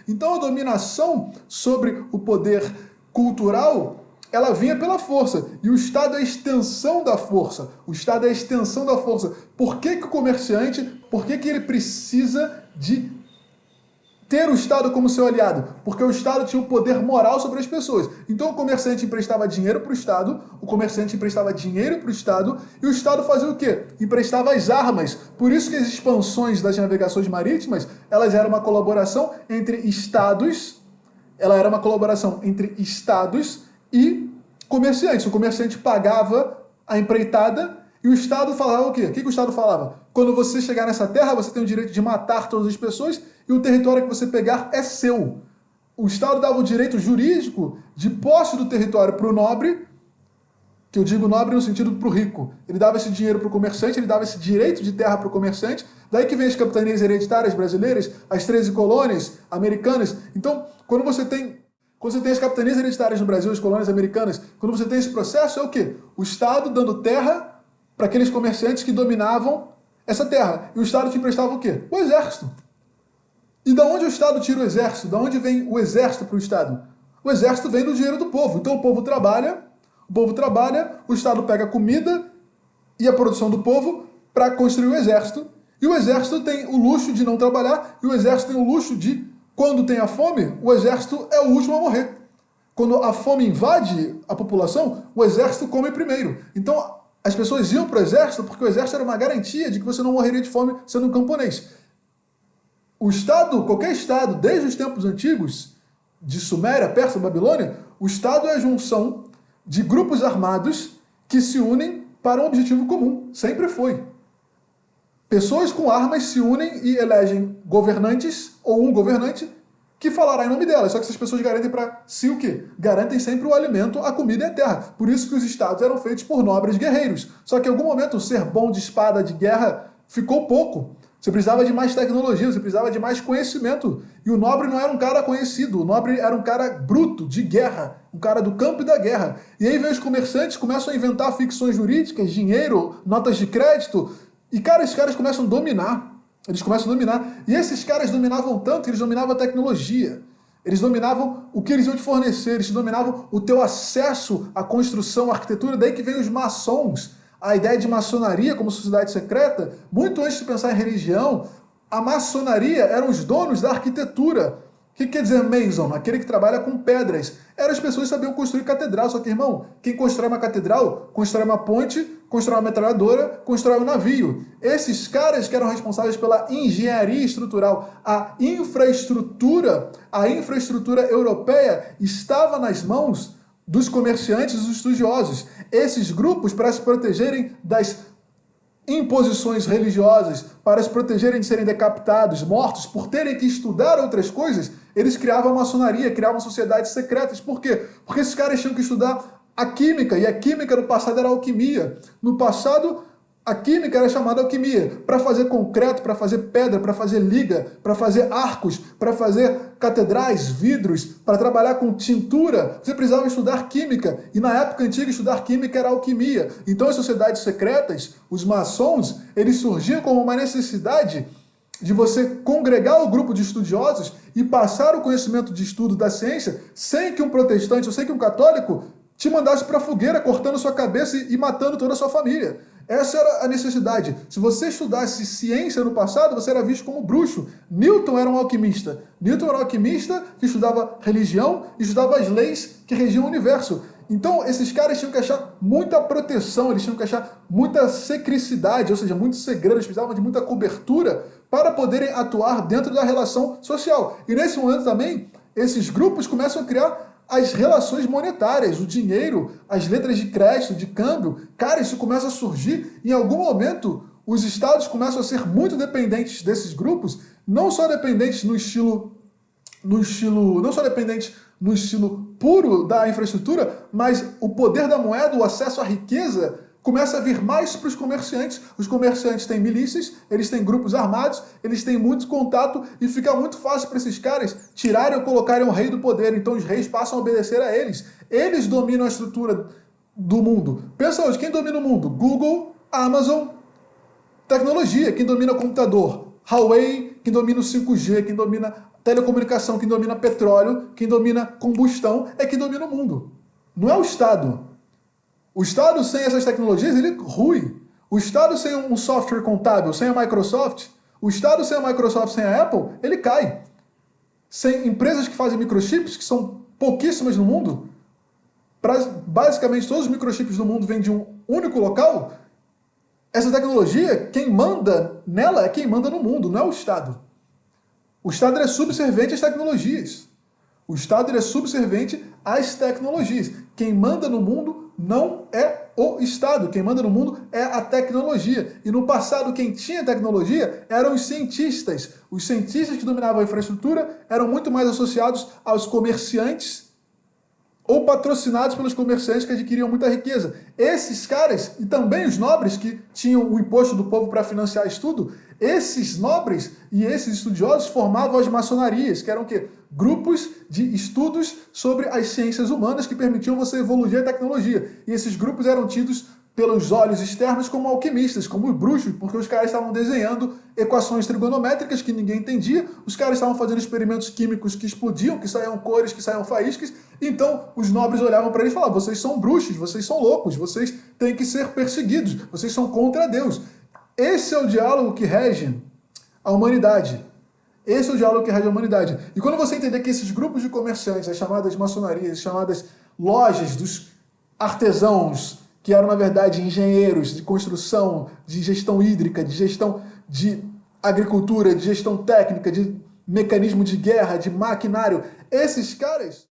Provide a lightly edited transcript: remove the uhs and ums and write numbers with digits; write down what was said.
Então a dominação sobre o poder cultural, ela vinha pela força. E o Estado é a extensão da força. O Estado é a extensão da força. Por que que o comerciante, por que que ele precisa de ter o Estado como seu aliado? Porque o Estado tinha o poder moral sobre as pessoas. Então o comerciante emprestava dinheiro para o Estado, o comerciante emprestava dinheiro para o Estado, e o Estado fazia o quê? Emprestava as armas. Por isso que as expansões das navegações marítimas, elas eram uma colaboração entre Estados, e comerciantes. O comerciante pagava a empreitada e o Estado falava o quê? O que o Estado falava? Quando você chegar nessa terra, você tem o direito de matar todas as pessoas e o território que você pegar é seu. O Estado dava o direito jurídico de posse do território para o nobre, que eu digo nobre no sentido para o rico. Ele dava esse dinheiro para o comerciante, ele dava esse direito de terra para o comerciante. Daí que vem as capitanias hereditárias brasileiras, as 13 colônias americanas. Então, quando você tem as capitanias hereditárias no Brasil, as colônias americanas, quando você tem esse processo, é o quê? O Estado dando terra para aqueles comerciantes que dominavam essa terra. E o Estado te emprestava o quê? O exército. E da onde o Estado tira o exército? Da onde vem o exército para o Estado? O exército vem do dinheiro do povo. Então o povo trabalha, o Estado pega a comida e a produção do povo para construir o exército. E o exército tem o luxo de não trabalhar, e o exército tem o luxo de, quando tem a fome, o exército é o último a morrer. Quando a fome invade a população, o exército come primeiro. Então as pessoas iam para o exército porque o exército era uma garantia de que você não morreria de fome sendo um camponês. O Estado, qualquer Estado, desde os tempos antigos, de Suméria, Pérsia, Babilônia, o Estado é a junção de grupos armados que se unem para um objetivo comum. Sempre foi. Pessoas com armas se unem e elegem governantes, ou um governante, que falará em nome delas. Só que essas pessoas garantem para si o quê? Garantem sempre o alimento, a comida e a terra. Por isso que os estados eram feitos por nobres guerreiros. Só que em algum momento ser bom de espada, de guerra, ficou pouco. Você precisava de mais tecnologia, você precisava de mais conhecimento. E o nobre não era um cara conhecido, o nobre era um cara bruto, de guerra, um cara do campo e da guerra. E aí vem os comerciantes, começam a inventar ficções jurídicas, dinheiro, notas de crédito, e cara, esses caras começam a dominar. Eles começam a dominar. E esses caras dominavam tanto que eles dominavam a tecnologia. Eles dominavam o que eles iam te fornecer. Eles dominavam o teu acesso à construção, à arquitetura. Daí que vem os maçons. A ideia de maçonaria como sociedade secreta. Muito antes de pensar em religião, a maçonaria eram os donos da arquitetura. O que quer dizer mason? Aquele que trabalha com pedras. Eram as pessoas que sabiam construir catedral. Só que, irmão, quem constrói uma catedral, constrói uma ponte, constrói uma metralhadora, constrói um navio. Esses caras que eram responsáveis pela engenharia estrutural, a infraestrutura europeia estava nas mãos dos comerciantes e dos estudiosos. Esses grupos, para se protegerem das imposições religiosas, para se protegerem de serem decapitados, mortos, por terem que estudar outras coisas, eles criavam a maçonaria, criavam sociedades secretas. Por quê? Porque esses caras tinham que estudar a química, e a química no passado era alquimia. No passado, a química era chamada alquimia. Para fazer concreto, para fazer pedra, para fazer liga, para fazer arcos, para fazer catedrais, vidros, para trabalhar com tintura, você precisava estudar química. E na época antiga, estudar química era alquimia. Então as sociedades secretas, os maçons, eles surgiam como uma necessidade de você congregar o grupo de estudiosos e passar o conhecimento de estudo da ciência sem que um protestante ou sem que um católico te mandasse para a fogueira, cortando sua cabeça e matando toda a sua família. Essa era a necessidade. Se você estudasse ciência no passado, você era visto como bruxo. Newton era um alquimista. Newton era um alquimista que estudava religião e estudava as leis que regiam o universo. Então, esses caras tinham que achar muita proteção, eles tinham que achar muita secrecidade, ou seja, muito segredo, eles precisavam de muita cobertura para poderem atuar dentro da relação social. E nesse momento também, esses grupos começam a criar as relações monetárias, o dinheiro, as letras de crédito, de câmbio. Cara, isso começa a surgir. Em algum momento, os estados começam a ser muito dependentes desses grupos, não só dependentes no estilo puro da infraestrutura, mas o poder da moeda, o acesso à riqueza, começa a vir mais para os comerciantes. Os comerciantes têm milícias, eles têm grupos armados, eles têm muito contato e fica muito fácil para esses caras tirarem ou colocarem o rei do poder. Então os reis passam a obedecer a eles. Eles dominam a estrutura do mundo. Pensa hoje, quem domina o mundo? Google, Amazon, tecnologia. Quem domina o computador? Huawei, quem domina o 5G, quem domina telecomunicação, quem domina petróleo, quem domina combustão, é quem domina o mundo. Não é o Estado. O Estado sem essas tecnologias, ele rui. O Estado sem um software contábil, sem a Microsoft, o Estado sem a Microsoft, sem a Apple, ele cai. Sem empresas que fazem microchips, que são pouquíssimas no mundo, basicamente todos os microchips do mundo vêm de um único local, essa tecnologia, quem manda nela é quem manda no mundo, não é o Estado. O Estado é subserviente às tecnologias. O Estado é subserviente às tecnologias. Quem manda no mundo não é o Estado. Quem manda no mundo é a tecnologia. E no passado, quem tinha tecnologia eram os cientistas. Os cientistas que dominavam a infraestrutura eram muito mais associados aos comerciantes ou patrocinados pelos comerciantes que adquiriam muita riqueza. Esses caras, e também os nobres que tinham o imposto do povo para financiar estudo, esses nobres e esses estudiosos formavam as maçonarias, que eram o quê? Grupos de estudos sobre as ciências humanas que permitiam você evoluir a tecnologia. E esses grupos eram tidos pelos olhos externos como alquimistas, como bruxos, porque os caras estavam desenhando equações trigonométricas que ninguém entendia, os caras estavam fazendo experimentos químicos que explodiam, que saíam cores, que saíam faíscas, então os nobres olhavam para eles e falavam: vocês são bruxos, vocês são loucos, vocês têm que ser perseguidos, vocês são contra Deus. Esse é o diálogo que rege a humanidade. Esse é o diálogo que rege a humanidade. E quando você entender que esses grupos de comerciantes, as chamadas maçonarias, as chamadas lojas dos artesãos, que eram, na verdade, engenheiros de construção, de gestão hídrica, de gestão de agricultura, de gestão técnica, de mecanismo de guerra, de maquinário, esses caras